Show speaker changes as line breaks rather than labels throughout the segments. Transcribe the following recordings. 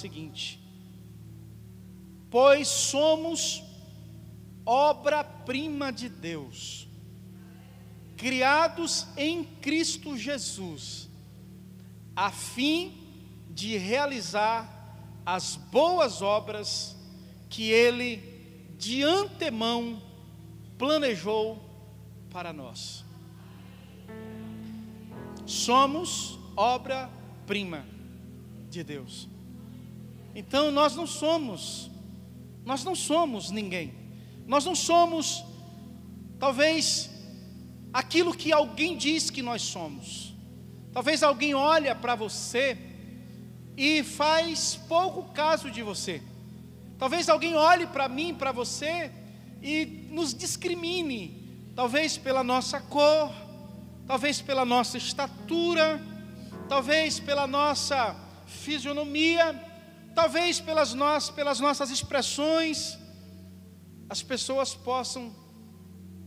seguinte: pois somos obra-prima de Deus, criados em Cristo Jesus, a fim de realizar as boas obras que Ele de antemão planejou para nós. Somos obra-prima de Deus. Então nós não somos ninguém. Nós não somos, talvez, aquilo que alguém diz que nós somos. Talvez alguém olha para você e faz pouco caso de você. Talvez alguém olhe para mim, para você, e nos discrimine, talvez pela nossa cor, talvez pela nossa estatura, talvez pela nossa fisionomia, talvez pelas nossas expressões. As pessoas possam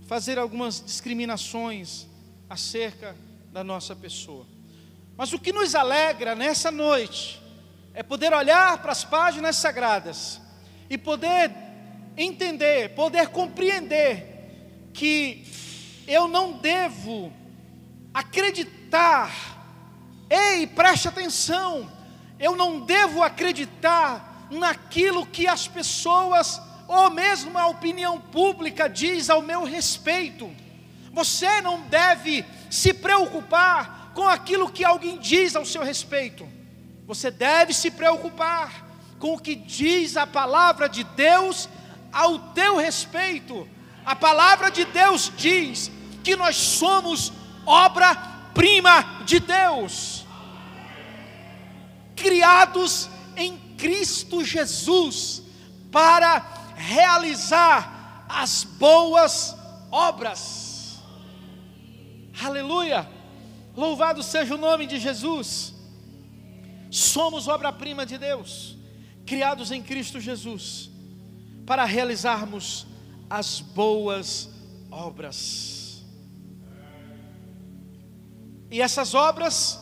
fazer algumas discriminações acerca da nossa pessoa. Mas o que nos alegra nessa noite é poder olhar para as páginas sagradas e poder entender, poder compreender que eu não devo acreditar. Ei, preste atenção, eu não devo acreditar naquilo que as pessoas, ou mesmo a opinião pública, diz ao meu respeito. Você não deve se preocupar com aquilo que alguém diz ao seu respeito. Você deve se preocupar com o que diz a palavra de Deus ao teu respeito. A palavra de Deus diz que nós somos obra-prima de Deus, criados em Cristo Jesus para realizar as boas obras. Aleluia! Louvado seja o nome de Jesus. Somos obra-prima de Deus, criados em Cristo Jesus para realizarmos as boas obras. E essas obras,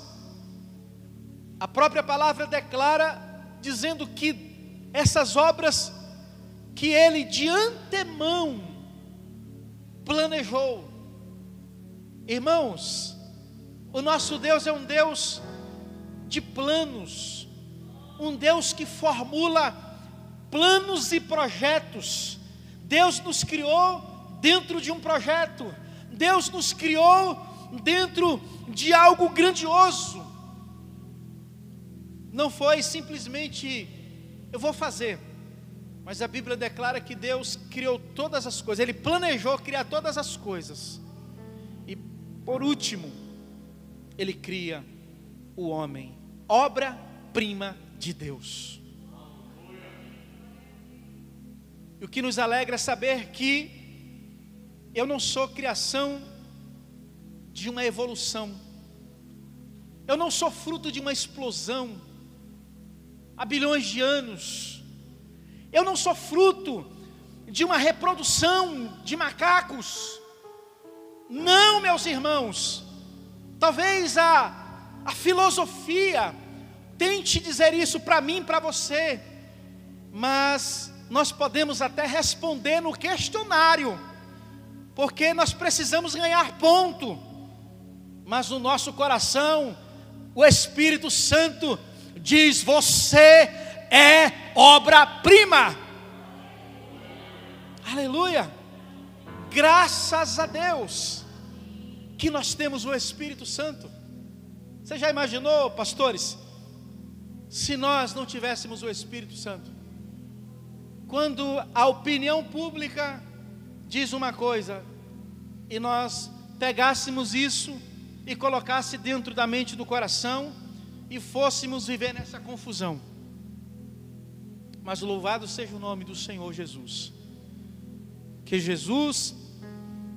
a própria palavra declara, dizendo que essas obras que Ele de antemão planejou. Irmãos, o nosso Deus é um Deus de planos, um Deus que formula planos e projetos. Deus nos criou dentro de um projeto, Deus nos criou dentro de algo grandioso. Não foi simplesmente eu vou fazer, mas a Bíblia declara que Deus criou todas as coisas, Ele planejou criar todas as coisas, e por último Ele cria o homem, obra-prima de Deus. E o que nos alegra é saber que eu não sou criação de uma evolução, eu não sou fruto de uma explosão há bilhões de anos, eu não sou fruto de uma reprodução de macacos. Não, meus irmãos. Talvez a filosofia tente dizer isso para mim, para você, mas nós podemos até responder no questionário, porque nós precisamos ganhar ponto, mas no nosso coração o Espírito Santo diz: você é obra-prima. Aleluia! Graças a Deus que nós temos o Espírito Santo. Você já imaginou, pastores, se nós não tivéssemos o Espírito Santo? Quando a opinião pública diz uma coisa e nós pegássemos isso e colocasse dentro da mente e do coração e fôssemos viver nessa confusão. Mas louvado seja o nome do Senhor Jesus, que Jesus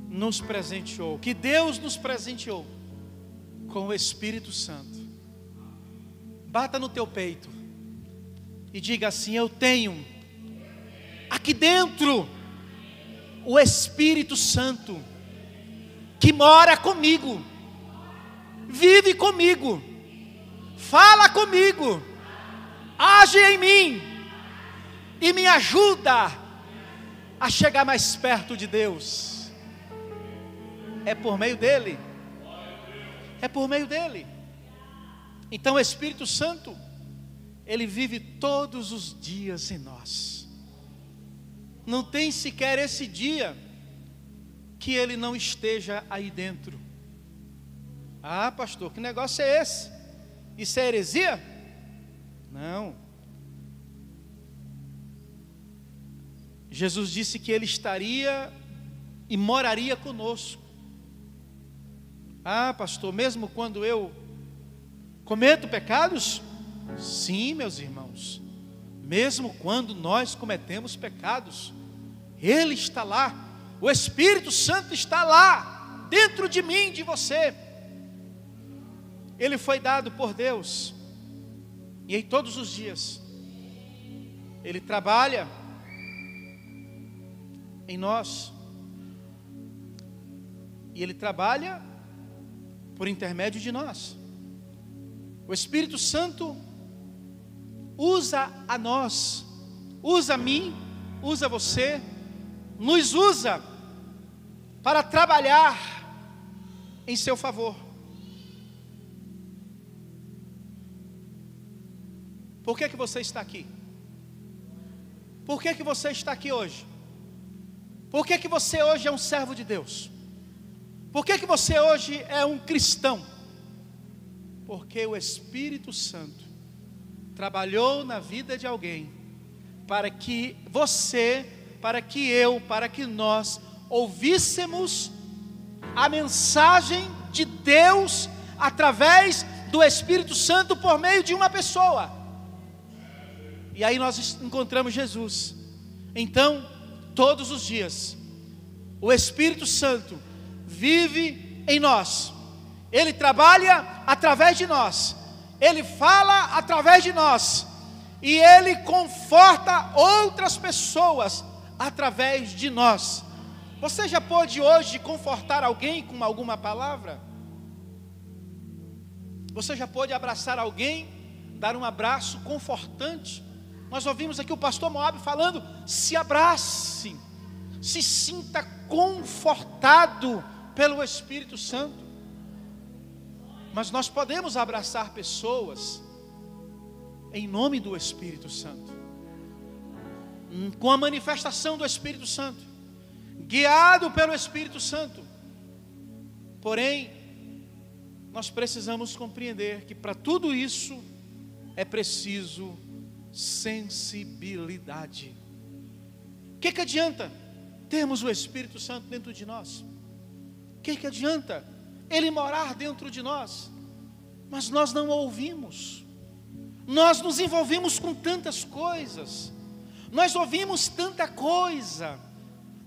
nos presenteou, que Deus nos presenteou com o Espírito Santo. Bata no teu peito e diga assim: eu tenho aqui dentro o Espírito Santo que mora comigo, vive comigo, fala comigo, age em mim e me ajuda a chegar mais perto de Deus. É por meio dele. É por meio dele. Então o Espírito Santo, ele vive todos os dias em nós. Não tem sequer esse dia que ele não esteja aí dentro. Ah, pastor, que negócio é esse? Isso é heresia? Não. Jesus disse que ele estaria e moraria conosco. Ah, pastor, mesmo quando eu cometo pecados? Sim, meus irmãos. Mesmo quando nós cometemos pecados, ele está lá. O Espírito Santo está lá, dentro de mim, de você. Ele foi dado por Deus. E em todos os dias ele trabalha em nós. E ele trabalha por intermédio de nós. O Espírito Santo usa a nós, usa a mim, usa você, nos usa para trabalhar em seu favor. Por que você está aqui? Por que você está aqui hoje? Por que você hoje é um servo de Deus? Por que você hoje é um cristão? Porque o Espírito Santo trabalhou na vida de alguém para que você, para que eu, para que nós ouvíssemos a mensagem de Deus através do Espírito Santo por meio de uma pessoa. E aí nós encontramos Jesus. Então, todos os dias, o Espírito Santo vive em nós. Ele trabalha através de nós. Ele fala através de nós. E Ele conforta outras pessoas através de nós. Você já pôde hoje confortar alguém com alguma palavra? Você já pôde abraçar alguém, dar um abraço confortante? Nós ouvimos aqui o pastor Moab falando: se abrace, se sinta confortado pelo Espírito Santo. Mas nós podemos abraçar pessoas em nome do Espírito Santo, com a manifestação do Espírito Santo, guiado pelo Espírito Santo. Porém, nós precisamos compreender que para tudo isso é preciso sensibilidade. O que adianta termos o Espírito Santo dentro de nós? O que adianta Ele morar dentro de nós, mas nós não o ouvimos? Nós nos envolvemos com tantas coisas, nós ouvimos tanta coisa,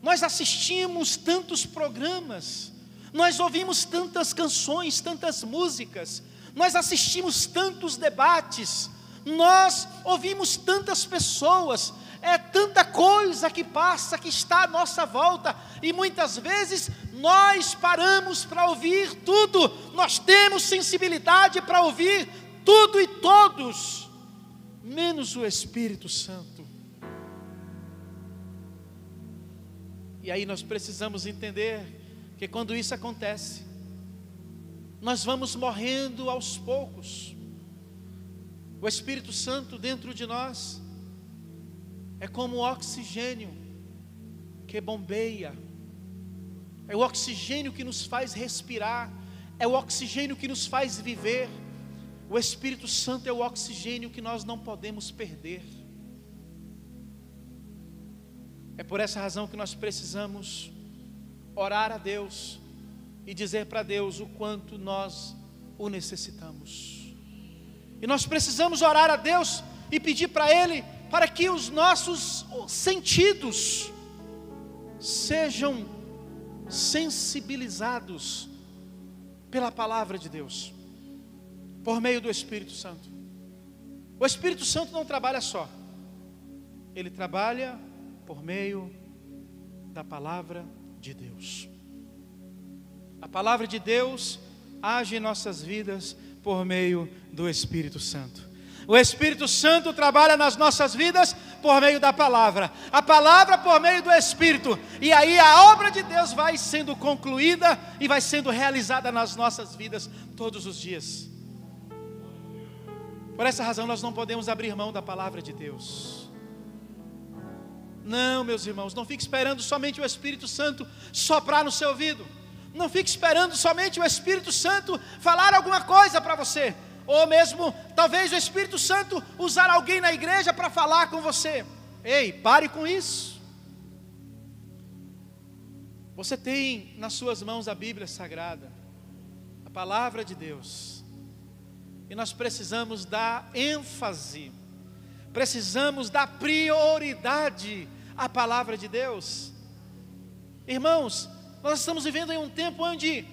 nós assistimos tantos programas, nós ouvimos tantas canções, tantas músicas, nós assistimos tantos debates, nós ouvimos tantas pessoas, é tanta coisa que passa, que está à nossa volta, e muitas vezes nós paramos para ouvir tudo. Nós temos sensibilidade para ouvir tudo e todos, menos o Espírito Santo. E aí nós precisamos entender que quando isso acontece, nós vamos morrendo aos poucos. O Espírito Santo dentro de nós é como o oxigênio que bombeia, é o oxigênio que nos faz respirar, é o oxigênio que nos faz viver. O Espírito Santo é o oxigênio que nós não podemos perder. É por essa razão que nós precisamos orar a Deus e dizer para Deus o quanto nós o necessitamos. E nós precisamos orar a Deus e pedir para Ele para que os nossos sentidos sejam sensibilizados pela palavra de Deus, por meio do Espírito Santo. O Espírito Santo não trabalha só, ele trabalha por meio da palavra de Deus. A palavra de Deus age em nossas vidas por meio do Espírito Santo. O Espírito Santo trabalha nas nossas vidas por meio da palavra, a palavra por meio do Espírito, e aí a obra de Deus vai sendo concluída e vai sendo realizada nas nossas vidas todos os dias. Por essa razão nós não podemos abrir mão da palavra de Deus. Não, meus irmãos, não fique esperando somente o Espírito Santo soprar no seu ouvido. Não fique esperando somente o Espírito Santo falar alguma coisa para você. Ou mesmo, talvez o Espírito Santo usar alguém na igreja para falar com você. Ei, pare com isso. Você tem nas suas mãos a Bíblia Sagrada, a palavra de Deus. E nós precisamos dar ênfase, precisamos dar prioridade à palavra de Deus. Irmãos, nós estamos vivendo em um tempo onde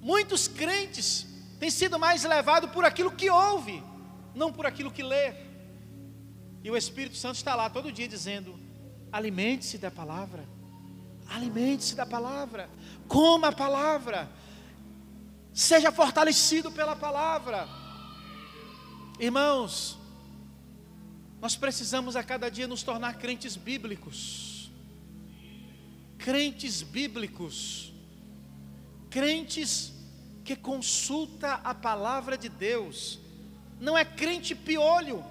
muitos crentes têm sido mais levados por aquilo que ouve, não por aquilo que lê. E o Espírito Santo está lá todo dia dizendo: alimente-se da palavra, alimente-se da palavra, coma a palavra, seja fortalecido pela palavra. Irmãos, nós precisamos a cada dia nos tornar crentes bíblicos. Crentes bíblicos, crentes que consulta a palavra de Deus. Não é crente piolho.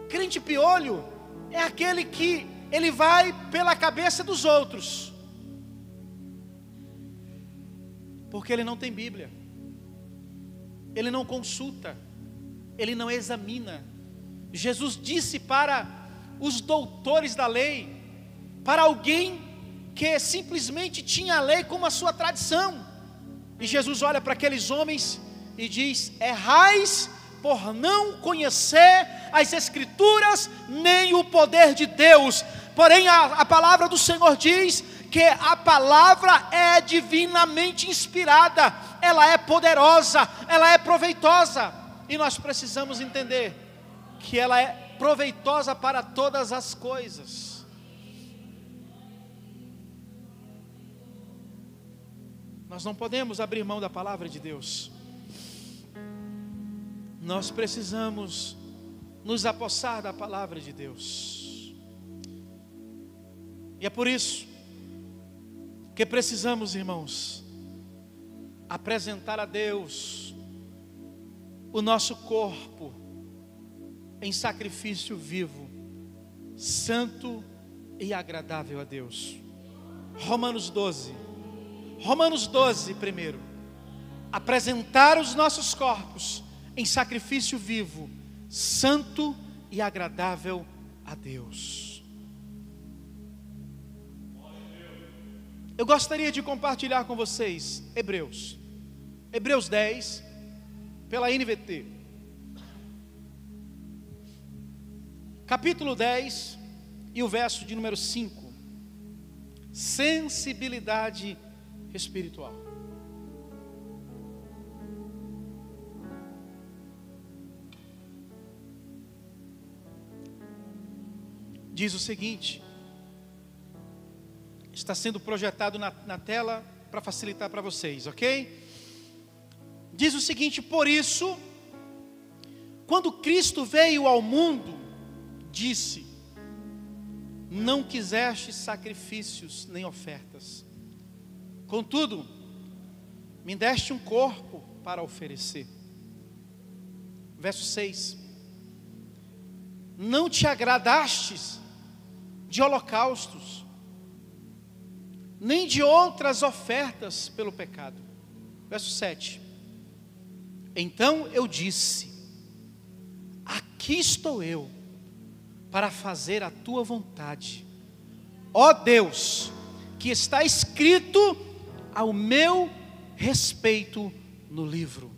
Crente piolho é aquele que ele vai pela cabeça dos outros, porque ele não tem Bíblia, ele não consulta, ele não examina. Jesus disse para os doutores da lei, para alguém que simplesmente tinha a lei como a sua tradição, e Jesus olha para aqueles homens e diz: errais por não conhecer as Escrituras, nem o poder de Deus. Porém a palavra do Senhor diz que a palavra é divinamente inspirada, ela é poderosa, ela é proveitosa, e nós precisamos entender que ela é proveitosa para todas as coisas. Nós não podemos abrir mão da palavra de Deus. Nós precisamos nos apossar da palavra de Deus. E é por isso que precisamos, irmãos, apresentar a Deus o nosso corpo em sacrifício vivo, santo e agradável a Deus. Romanos 12, primeiro. Apresentar os nossos corpos em sacrifício vivo, santo e agradável a Deus. Eu gostaria de compartilhar com vocês Hebreus 10, pela NVT. Capítulo 10 e o verso de número 5. Sensibilidade espiritual. Diz o seguinte, está sendo projetado na tela para facilitar para vocês, ok? Diz o seguinte: por isso, quando Cristo veio ao mundo, disse: não quiseste sacrifícios nem ofertas, contudo, me deste um corpo para oferecer. Verso 6: não te agradastes de holocaustos, nem de outras ofertas pelo pecado. Verso 7: então eu disse: aqui estou eu para fazer a tua vontade, ó Deus, que está escrito ao meu respeito no livro.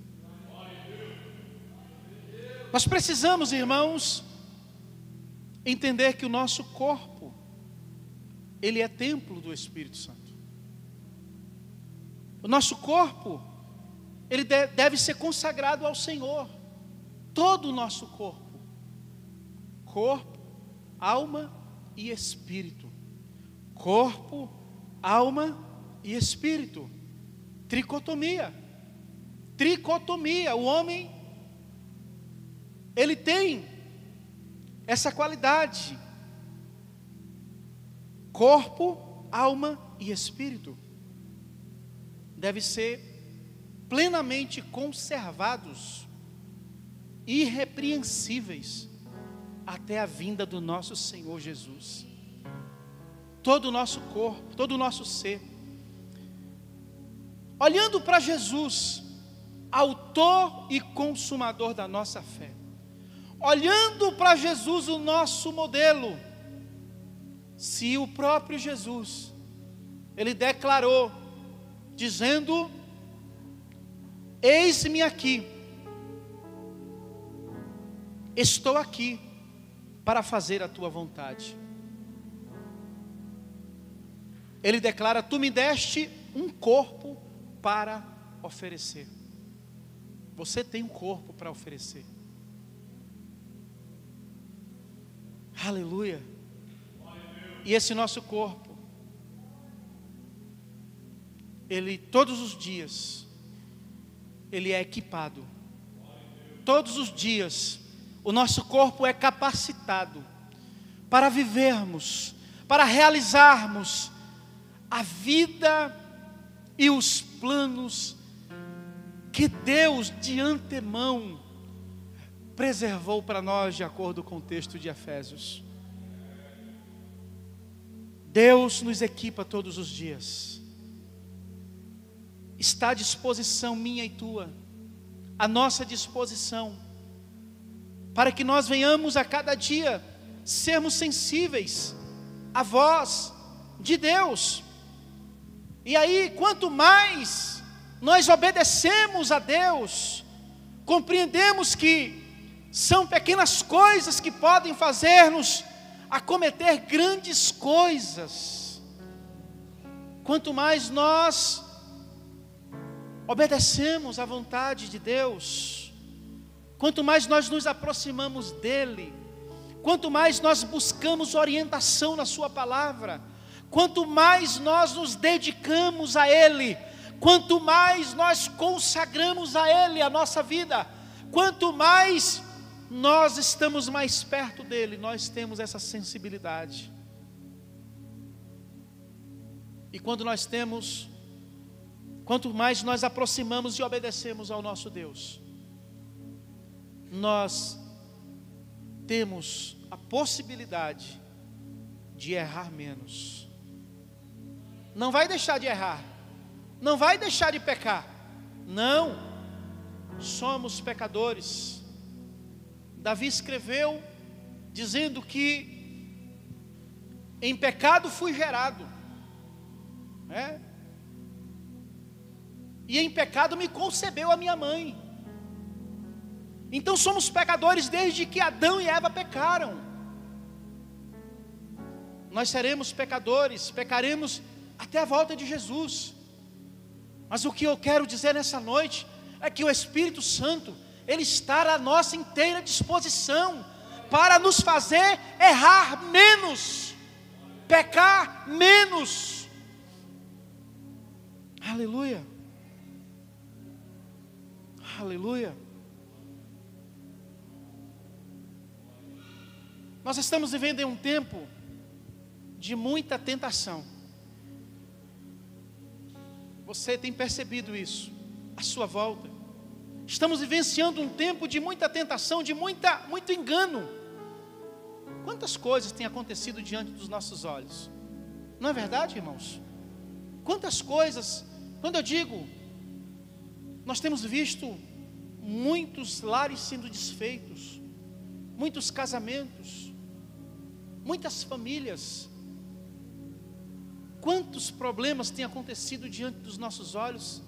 Nós precisamos, irmãos, entender que o nosso corpo, ele é templo do Espírito Santo. O nosso corpo, ele deve ser consagrado ao Senhor. Todo o nosso corpo, alma e espírito. Corpo, alma e espírito. Tricotomia. O homem ele tem essa qualidade: corpo, alma e espírito devem ser plenamente conservados, irrepreensíveis, até a vinda do nosso Senhor Jesus. Todo o nosso corpo, todo o nosso ser, olhando para Jesus, autor e consumador da nossa fé, olhando para Jesus, o nosso modelo. Se o próprio Jesus, ele declarou, dizendo: eis-me aqui, estou aqui para fazer a tua vontade. Ele declara: tu me deste um corpo para oferecer. Você tem um corpo para oferecer. Aleluia. E esse nosso corpo, ele todos os dias, ele é equipado. Todos os dias, o nosso corpo é capacitado para vivermos, para realizarmos a vida e os planos que Deus de antemão preservou para nós, de acordo com o texto de Efésios. Deus nos equipa todos os dias. Está à disposição minha e tua, à nossa disposição, para que nós venhamos a cada dia sermos sensíveis à voz de Deus. E aí, quanto mais nós obedecemos a Deus, compreendemos que são pequenas coisas que podem fazer-nos acometer grandes coisas. Quanto mais nós obedecemos à vontade de Deus, quanto mais nós nos aproximamos dEle, quanto mais nós buscamos orientação na sua palavra, quanto mais nós nos dedicamos a Ele, quanto mais nós consagramos a Ele a nossa vida, quanto mais nós estamos mais perto dEle, nós temos essa sensibilidade. E quando nós temos, quanto mais nós aproximamos e obedecemos ao nosso Deus, nós temos a possibilidade de errar menos. Não vai deixar de errar, não vai deixar de pecar. Não, somos pecadores. Davi escreveu dizendo que em pecado fui gerado, e em pecado me concebeu a minha mãe. Então somos pecadores desde que Adão e Eva pecaram. Nós seremos pecadores, pecaremos até a volta de Jesus. Mas o que eu quero dizer nessa noite é que o Espírito Santo, Ele está à nossa inteira disposição para nos fazer errar menos, pecar menos. Aleluia. Aleluia. Nós estamos vivendo em um tempo de muita tentação. Você tem percebido isso à sua volta? Estamos vivenciando um tempo de muita tentação, de muito engano. Quantas coisas têm acontecido diante dos nossos olhos? Não é verdade, irmãos? Quantas coisas, quando eu digo, nós temos visto muitos lares sendo desfeitos, muitos casamentos, muitas famílias. Quantos problemas têm acontecido diante dos nossos olhos?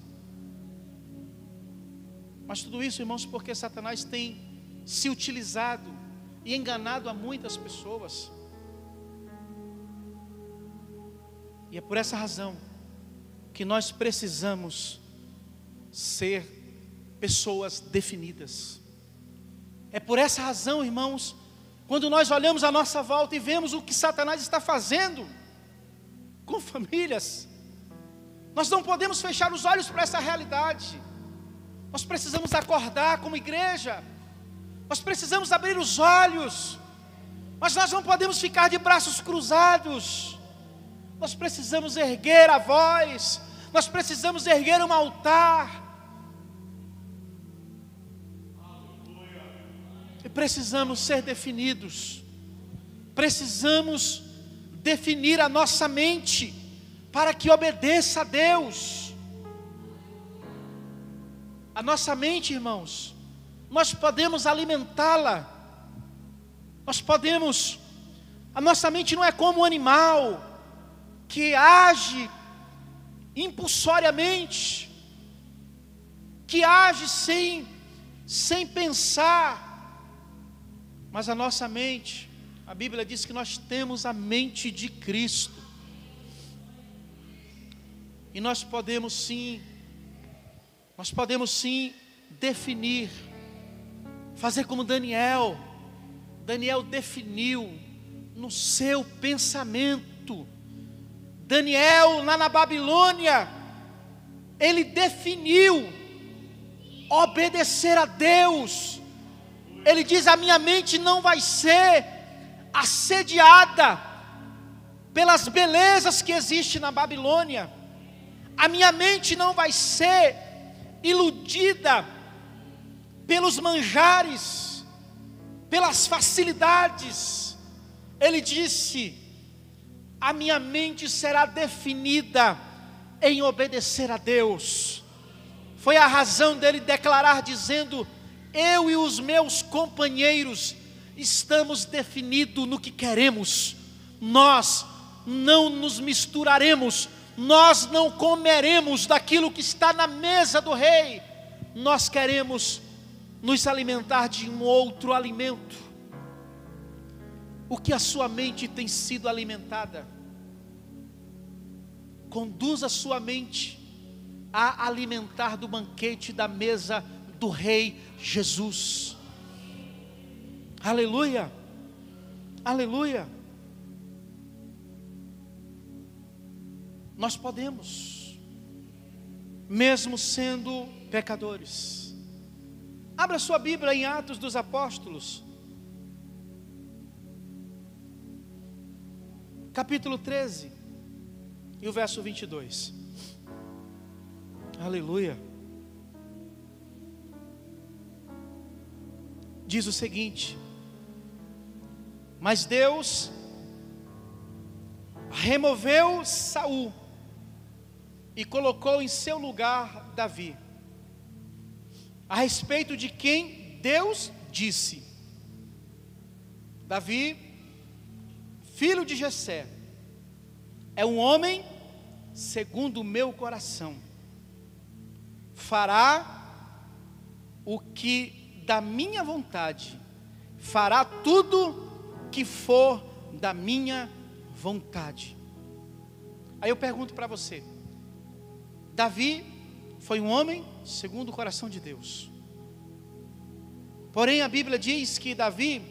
Mas tudo isso, irmãos, porque Satanás tem se utilizado e enganado a muitas pessoas. E é por essa razão que nós precisamos ser pessoas definidas. É por essa razão, irmãos, quando nós olhamos à nossa volta e vemos o que Satanás está fazendo com famílias, nós não podemos fechar os olhos para essa realidade. Nós precisamos acordar como igreja. Nós precisamos abrir os olhos, mas nós não podemos ficar de braços cruzados. Nós precisamos erguer a voz, nós precisamos erguer um altar. E precisamos ser definidos. Precisamos definir a nossa mente para que obedeça a Deus. A nossa mente, irmãos, nós podemos alimentá-la. A nossa mente não é como um animal que age impulsoriamente, que age sem pensar. Mas a nossa mente, a Bíblia diz que nós temos a mente de Cristo. E nós podemos sim definir, fazer como Daniel. Daniel definiu no seu pensamento. Daniel, lá na Babilônia, ele definiu obedecer a Deus. Ele diz: a minha mente não vai ser assediada pelas belezas que existem na Babilônia. A minha mente não vai ser iludida pelos manjares, pelas facilidades. Ele disse: a minha mente será definida em obedecer a Deus. Foi a razão dele declarar dizendo: eu e os meus companheiros estamos definidos no que queremos. Nós não nos misturaremos, nós não comeremos daquilo que está na mesa do rei. Nós queremos nos alimentar de um outro alimento. O que a sua mente tem sido alimentada? Conduza a sua mente a alimentar do banquete da mesa do Rei Jesus. Aleluia, aleluia. Nós podemos, mesmo sendo pecadores. Abra sua Bíblia em Atos dos Apóstolos, capítulo 13, e o verso 22. Aleluia. Diz o seguinte: mas Deus removeu Saul e colocou em seu lugar Davi, a respeito de quem Deus disse: Davi, filho de Jessé, é um homem segundo o meu coração, fará o que da minha vontade, fará tudo que for da minha vontade. Aí eu pergunto para você: Davi foi um homem segundo o coração de Deus. Porém a Bíblia diz que Davi,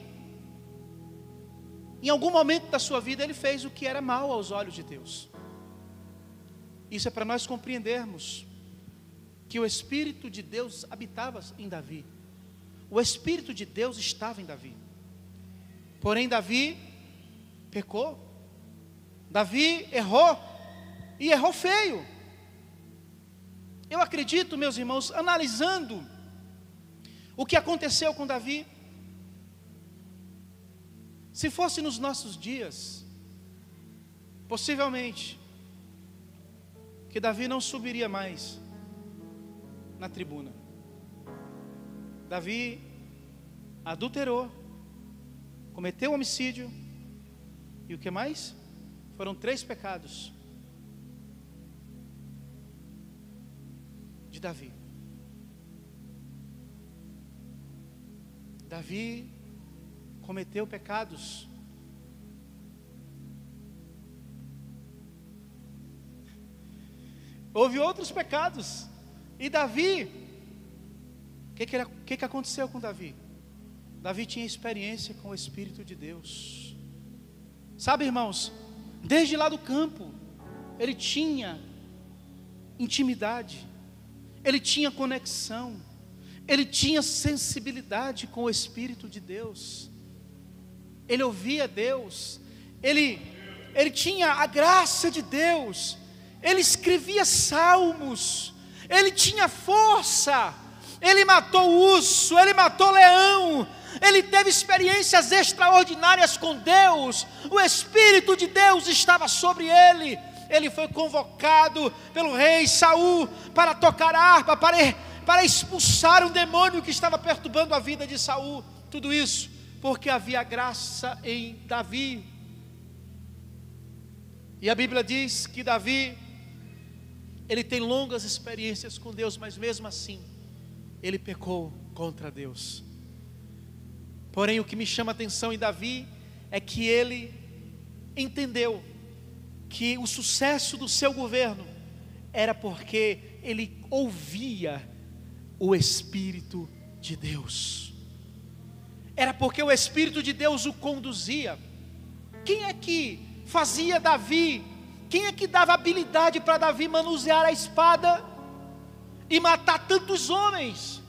em algum momento da sua vida, ele fez o que era mal aos olhos de Deus. Isso é para nós compreendermos que o Espírito de Deus habitava em Davi. O Espírito de Deus estava em Davi. Porém Davi pecou. Davi errou. E errou feio. Eu acredito, meus irmãos, analisando o que aconteceu com Davi, se fosse nos nossos dias, possivelmente que Davi não subiria mais na tribuna. Davi adulterou, cometeu homicídio, e o que mais? Foram 3 pecados de Davi. Davi cometeu pecados. Houve outros pecados. E Davi, o que aconteceu com Davi? Davi tinha experiência com o Espírito de Deus. Sabe, irmãos, desde lá do campo, ele tinha intimidade, ele tinha conexão, ele tinha sensibilidade com o Espírito de Deus, ele ouvia Deus, ele tinha a graça de Deus, ele escrevia salmos, ele tinha força, ele matou urso, ele matou leão, ele teve experiências extraordinárias com Deus, o Espírito de Deus estava sobre ele. Ele foi convocado pelo rei Saul para tocar harpa, para expulsar um demônio que estava perturbando a vida de Saul. Tudo isso porque havia graça em Davi. E a Bíblia diz que Davi, ele tem longas experiências com Deus, mas mesmo assim, ele pecou contra Deus. Porém, o que me chama a atenção em Davi é que ele entendeu que o sucesso do seu governo era porque ele ouvia o Espírito de Deus. Era porque o Espírito de Deus o conduzia. Quem é que fazia Davi? Quem é que dava habilidade para Davi manusear a espada e matar tantos homens?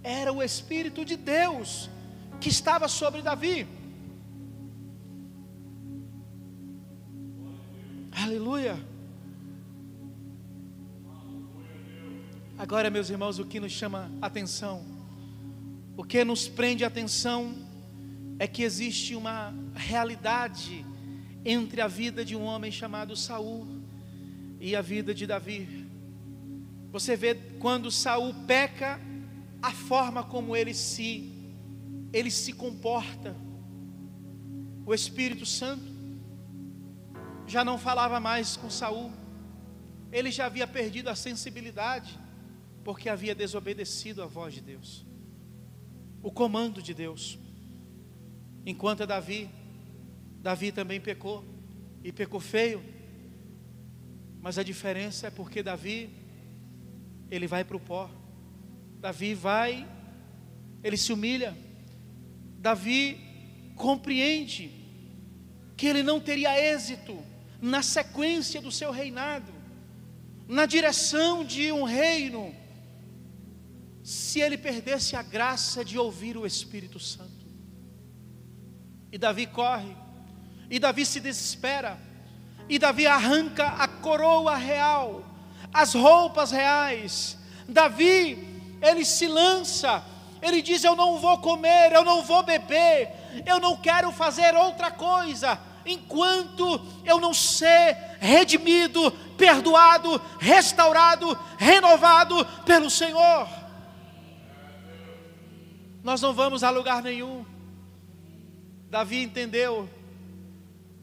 Era o Espírito de Deus que estava sobre Davi. Aleluia. Agora, meus irmãos, o que nos chama a atenção, o que nos prende a atenção, é que existe uma realidade entre a vida de um homem chamado Saul e a vida de Davi. Você vê quando Saul peca, a forma como ele se comporta. O Espírito Santo já não falava mais com Saul. Ele já havia perdido a sensibilidade, porque havia desobedecido a voz de Deus, o comando de Deus. Enquanto Davi também pecou, e pecou feio. Mas a diferença é porque Davi, ele vai para o pó. Davi vai, ele se humilha. Davi compreende que ele não teria êxito na sequência do seu reinado, na direção de um reino, se ele perdesse a graça de ouvir o Espírito Santo. E Davi corre, e Davi se desespera, e Davi arranca a coroa real, as roupas reais. Davi, ele se lança, ele diz: eu não vou comer, eu não vou beber, eu não quero fazer outra coisa, enquanto eu não ser redimido, perdoado, restaurado, renovado pelo Senhor. Nós não vamos a lugar nenhum. Davi entendeu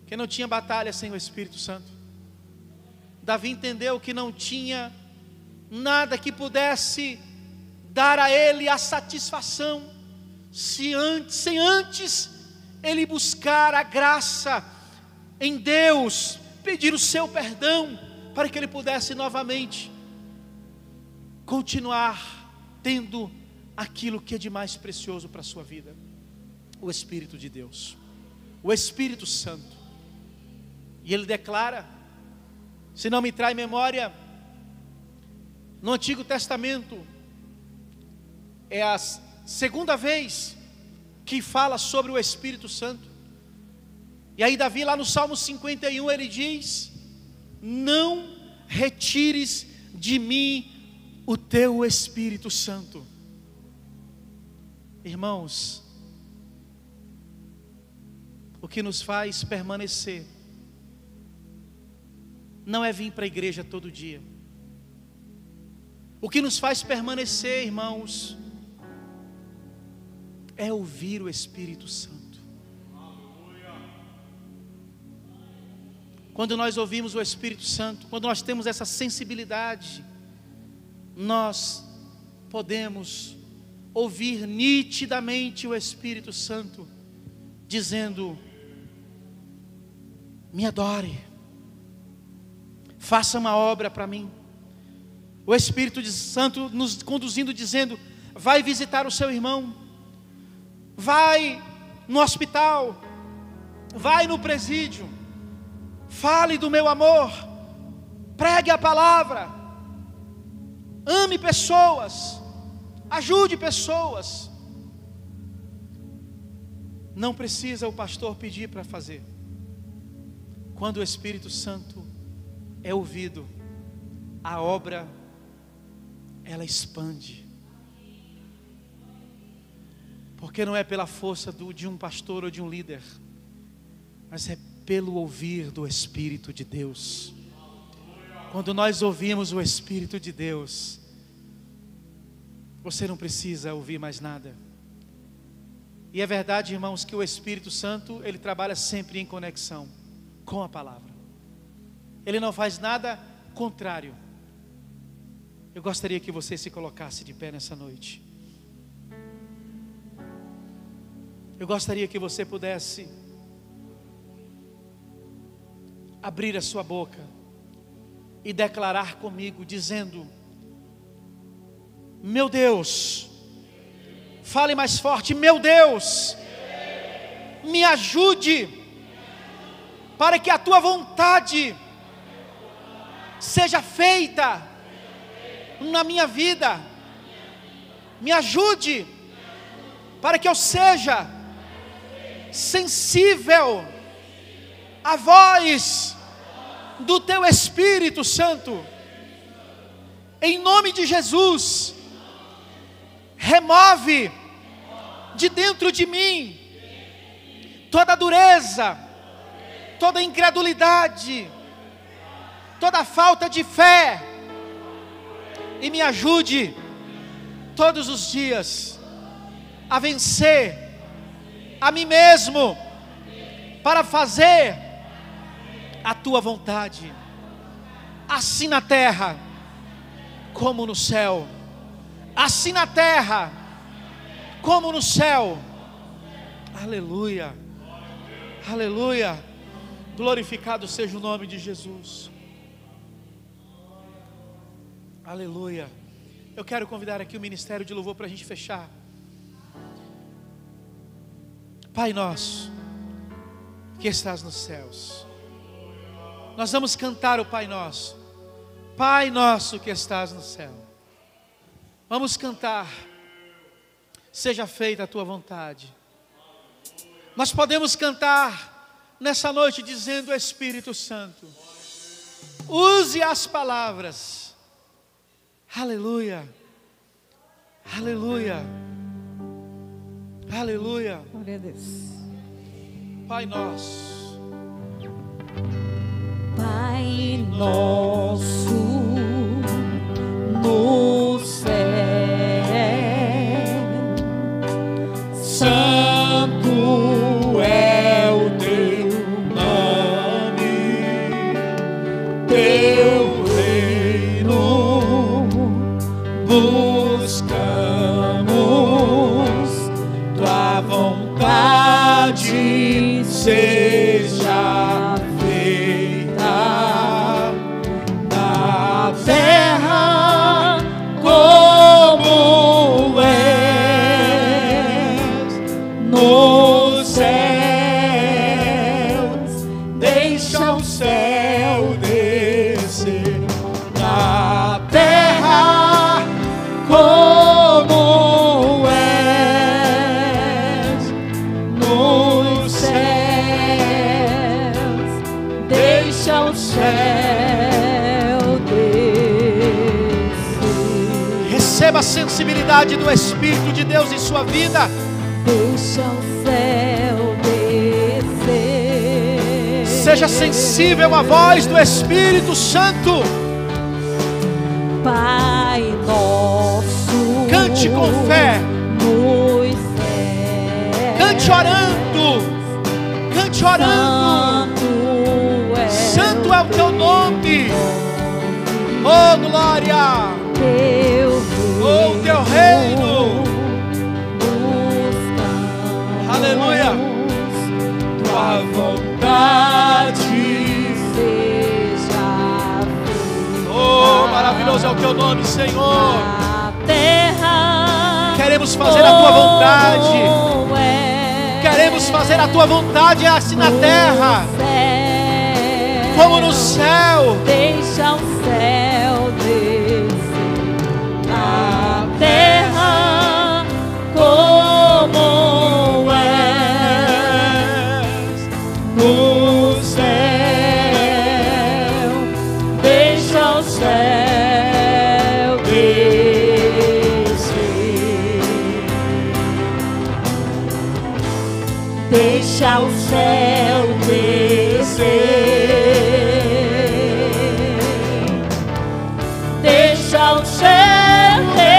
que não tinha batalha sem o Espírito Santo. Davi entendeu que não tinha nada que pudesse dar a ele a satisfação sem antes ele buscar a graça em Deus, pedir o seu perdão, para que ele pudesse novamente continuar tendo aquilo que é de mais precioso para a sua vida: o Espírito de Deus, o Espírito Santo. E ele declara, se não me trai memória, no Antigo Testamento, é a segunda vez que fala sobre o Espírito Santo. E aí Davi, lá no Salmo 51, ele diz: não retires de mim o teu Espírito Santo. Irmãos, o que nos faz permanecer não é vir para a igreja todo dia. O que nos faz permanecer, irmãos, é ouvir o Espírito Santo. Quando nós ouvimos o Espírito Santo, quando nós temos essa sensibilidade, nós podemos ouvir nitidamente o Espírito Santo dizendo: me adore, faça uma obra para mim. O Espírito Santo nos conduzindo, dizendo: vai visitar o seu irmão, vai no hospital, vai no presídio, fale do meu amor, pregue a palavra, ame pessoas, Ajude pessoas. Não precisa o pastor pedir para fazer. Quando o Espírito Santo é ouvido, a obra, ela expande. Porque não é pela força de um pastor ou de um líder, mas é pelo ouvir do Espírito de Deus. Quando nós ouvimos o Espírito de Deus, você não precisa ouvir mais nada. E é verdade, irmãos, que o Espírito Santo, ele trabalha sempre em conexão com a palavra. Ele não faz nada contrário. Eu gostaria que você se colocasse de pé nessa noite. Eu gostaria que você pudesse abrir a sua boca e declarar comigo, dizendo: meu Deus, fale mais forte, meu Deus, me ajude para que a tua vontade seja feita na minha vida. Me ajude para que eu seja sensível à voz do teu Espírito Santo. Em nome de Jesus, remove de dentro de mim toda dureza, toda incredulidade, toda falta de fé, e me ajude todos os dias a vencer a mim mesmo, para fazer a tua vontade, assim na terra como no céu. Assim na terra como no céu. Aleluia, aleluia. Glorificado seja o nome de Jesus. Aleluia. Eu quero convidar aqui o ministério de louvor para a gente fechar. Pai nosso, que estás nos céus. Nós vamos cantar o Pai Nosso. Pai nosso que estás no céu. Vamos cantar. Seja feita a tua vontade. Nós podemos cantar nessa noite dizendo: Espírito Santo, use as palavras. Aleluia. Aleluia. Aleluia.
Glória a Deus.
Pai nosso.
Pai nosso no céu, santo é o teu nome, teu reino buscamos, tua vontade seja feita na terra como és nos céus. Deixa o céu descer na terra como és nos céus. Deixa o céu descer.
Receba a sensibilidade do Espírito de Deus em sua vida.
Deixa o céu descer.
Seja sensível à voz do Espírito Santo.
Pai nosso,
Cante com fé.
nos céus.
Cante orando. Cante orando. Santo é o teu nome. Oh glória. Oh teu reino. Aleluia.
Tua vontade seja feita.
Oh maravilhoso é o teu nome, Senhor.
Na terra
Queremos fazer a tua vontade.
como é
Queremos fazer a tua vontade assim na terra como no céu.
Deixa o céu descer na terra céu, deixa o céu descer, deixa o céu descer, deixa o céu descer.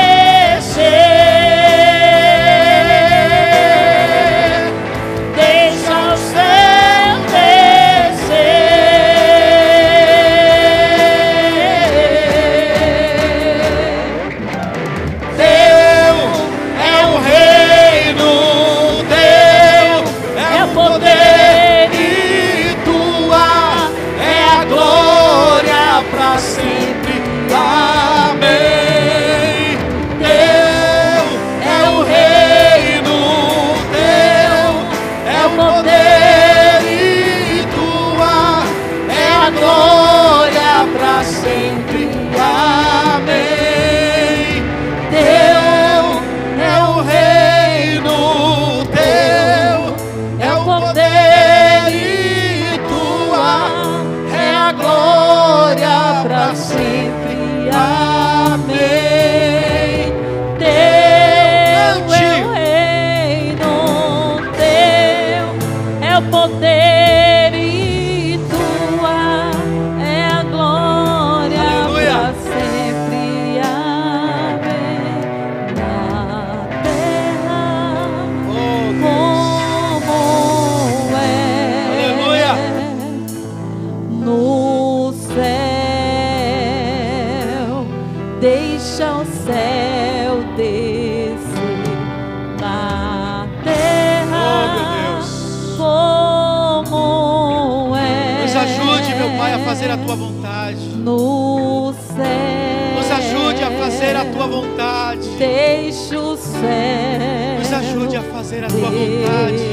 Fazer a tua vontade
no céu,
nos ajude a fazer a tua vontade,
deixa o céu,
nos ajude a fazer a tua vontade,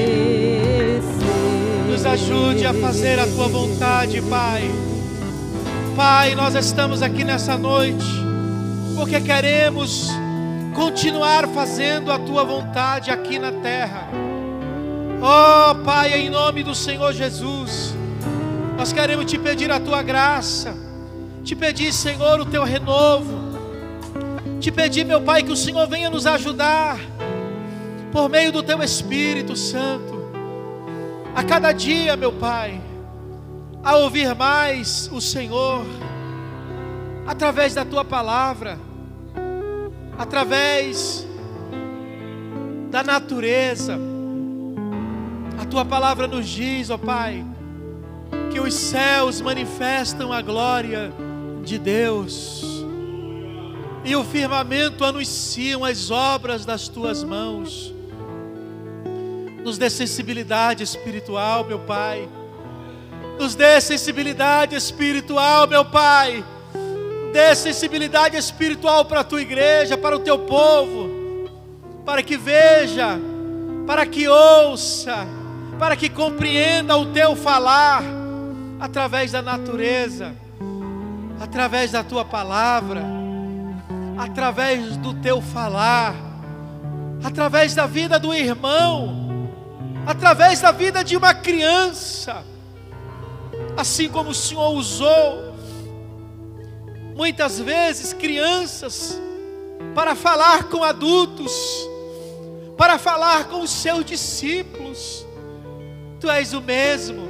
nos ajude a fazer a tua vontade, Pai. Pai, nós estamos aqui nessa noite porque queremos continuar fazendo a tua vontade aqui na terra. Oh Pai, em nome do Senhor Jesus, nós queremos te pedir a tua graça, te pedir, Senhor, o teu renovo, te pedir, meu Pai, que o Senhor venha nos ajudar, por meio do teu Espírito Santo, a cada dia, meu Pai, a ouvir mais o Senhor, através da tua palavra, através da natureza. A tua palavra nos diz, ó Pai, que os céus manifestam a glória de Deus, e o firmamento anunciam as obras das tuas mãos. Nos dê sensibilidade espiritual, meu Pai. Nos dê sensibilidade espiritual, meu Pai. Dê sensibilidade espiritual para a tua igreja, para o teu povo, para que veja, para que ouça, para que compreenda o teu falar, através da natureza, através da tua palavra, através do teu falar, através da vida do irmão, através da vida de uma criança, assim como o Senhor usou muitas vezes crianças para falar com adultos, para falar com os seus discípulos. Tu és o mesmo,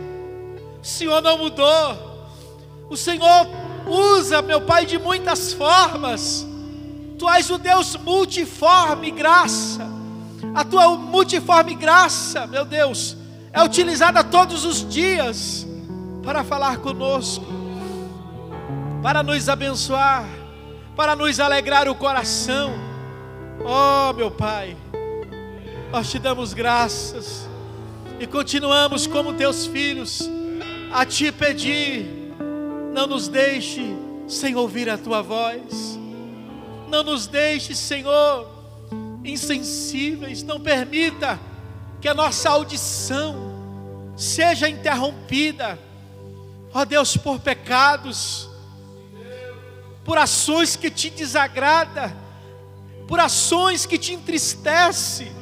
o Senhor não mudou, o Senhor usa, meu Pai, de muitas formas. Tu és o Deus multiforme graça. A tua multiforme graça, meu Deus, é utilizada todos os dias para falar conosco, para nos abençoar, para nos alegrar o coração. Oh, meu Pai, nós te damos graças e continuamos como teus filhos a te pedir: não nos deixe sem ouvir a tua voz, não nos deixe, Senhor, insensíveis. Não permita que a nossa audição seja interrompida, ó Deus, por pecados, por ações que te desagradam, por ações que te entristecem.